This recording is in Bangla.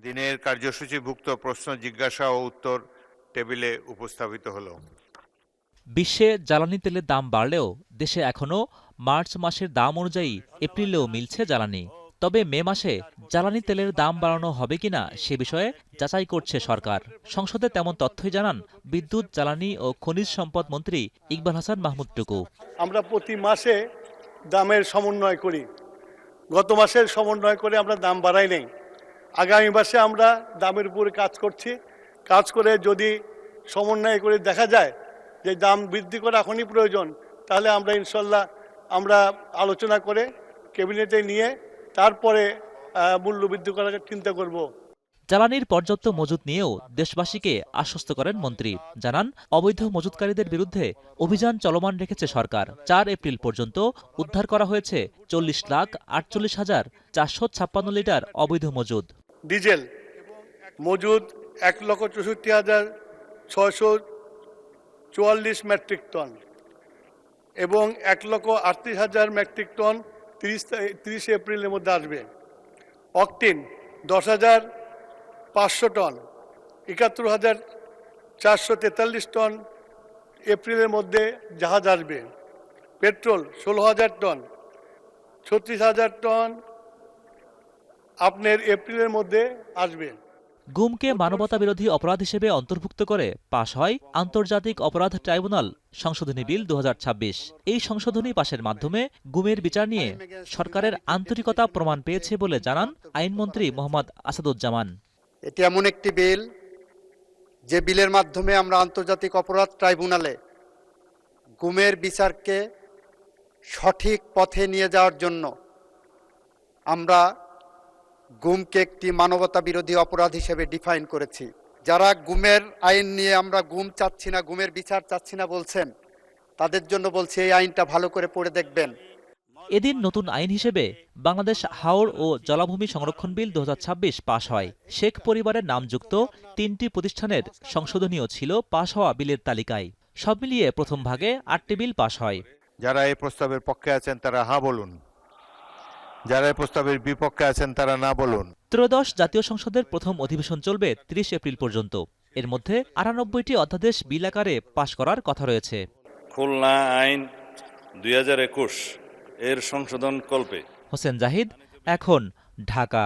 দিনের কার্যসূচিভুক্ত প্রশ্ন জিজ্ঞাসা ও উত্তর টেবিলে উপস্থাপিত হলো। বিশ্বে জ্বালানি তেলের দাম বাড়লেও দেশে এখনও মার্চ মাসের দাম অনুযায়ী এপ্রিলেও মিলছে জ্বালানি। তবে মে মাসে জ্বালানি তেলের দাম বাড়ানো হবে কিনা সে বিষয়ে যাচাই করছে সরকার। সংসদে তেমন তথ্যই জানান বিদ্যুৎ, জ্বালানি ও খনিজ সম্পদ মন্ত্রী ইকবাল হাসান মাহমুদ টুকু। আমরা প্রতি মাসে দামের সমন্বয় করি। গত মাসের সমন্বয় করে আমরা দাম বাড়াই নাই। আগামী মাসে আমরা দামের উপরে কাজ করছি। কাজ করে যদি সমন্বয় করে দেখা যায় যে দাম বৃদ্ধি করা এখনই প্রয়োজন, তাহলে আমরা ইনশাল্লাহ আমরা আলোচনা করে ক্যাবিনেটে নিয়ে তারপরে মূল্য বৃদ্ধি করার চিন্তা করব। জ্বালানির পর্যাপ্ত মজুত নিয়েও দেশবাসীকে আশ্বস্ত করেন মন্ত্রী। জানান, অবৈধ মজুতকারীদের বিরুদ্ধে অভিযান চলমান রেখেছে সরকার। ৪ এপ্রিল পর্যন্ত উদ্ধার করা হয়েছে 40,48,456 লিটার অবৈধ মজুদ। ডিজেল মজুদ 1,64,644 মেট্রিক টন এবং 1,38,000 মেট্রিক টন 30 এপ্রিলের মধ্যে আসবে। অকটিন 10,500 টন, 71,443 টন এপ্রিলের মধ্যে জাহাজ আসবে। পেট্রোল 16,000 টন, 36,000 টন আপনার এপ্রিলের মধ্যে আসবে। গুমকে মানবতাবিরোধী অপরাধ হিসেবে অন্তর্ভুক্ত করে পাশ হয় আন্তর্জাতিক অপরাধ ট্রাইব্যুনাল সংশোধনী বিল 2026। এই সংশোধনী পাশের মাধ্যমে গুমের বিচার নিয়ে সরকারের আন্তরিকতা প্রমাণ পেয়েছে বলে জানান আইনমন্ত্রী মোহাম্মদ আসাদুজ্জামান। এটি এমন একটি বিল যে বিলের মাধ্যমে আমরা আন্তর্জাতিক অপরাধ ট্রাইব্যুনালে গুমের বিচারকে সঠিক পথে নিয়ে যাওয়ার জন্য আমরা গুমকে একটি মানবতা বিরোধী অপরাধ হিসেবে ডিফাইন করেছি। যারা গুমের আইন নিয়ে আমরা গুম চাচ্ছি না, গুমের বিচার চাচ্ছি না বলছেন, তাদের জন্য বলছি এই আইনটা ভালো করে পড়ে দেখবেন। এদিন নতুন আইন হিসেবে বাংলাদেশ হাওড় ও জলাভূমি সংরক্ষণ বিল 2026 পাশ হয়। শেখ পরিবারের নামযুক্ত 3টি প্রতিষ্ঠানের সংশোধনীও ছিল পাশ হওয়া বিলের তালিকায়। সব মিলিয়ে প্রথম ভাগে 8টি বিল পাশ হয়। যারা এই প্রস্তাবের পক্ষে আছেন তারা হ্যাঁ বলুন, যারা এই প্রস্তাবের বিপক্ষে আছেন তারা না বলুন। ত্রয়োদশ জাতীয় সংসদের প্রথম অধিবেশন চলবে 30 এপ্রিল পর্যন্ত। এর মধ্যে 98টি অধ্যাদেশ বিল আকারে পাশ করার কথা রয়েছে। খুলনা আইন 2021 এর সংশোধন কল্পে হোসেন জাহিদ, এখন, ঢাকা।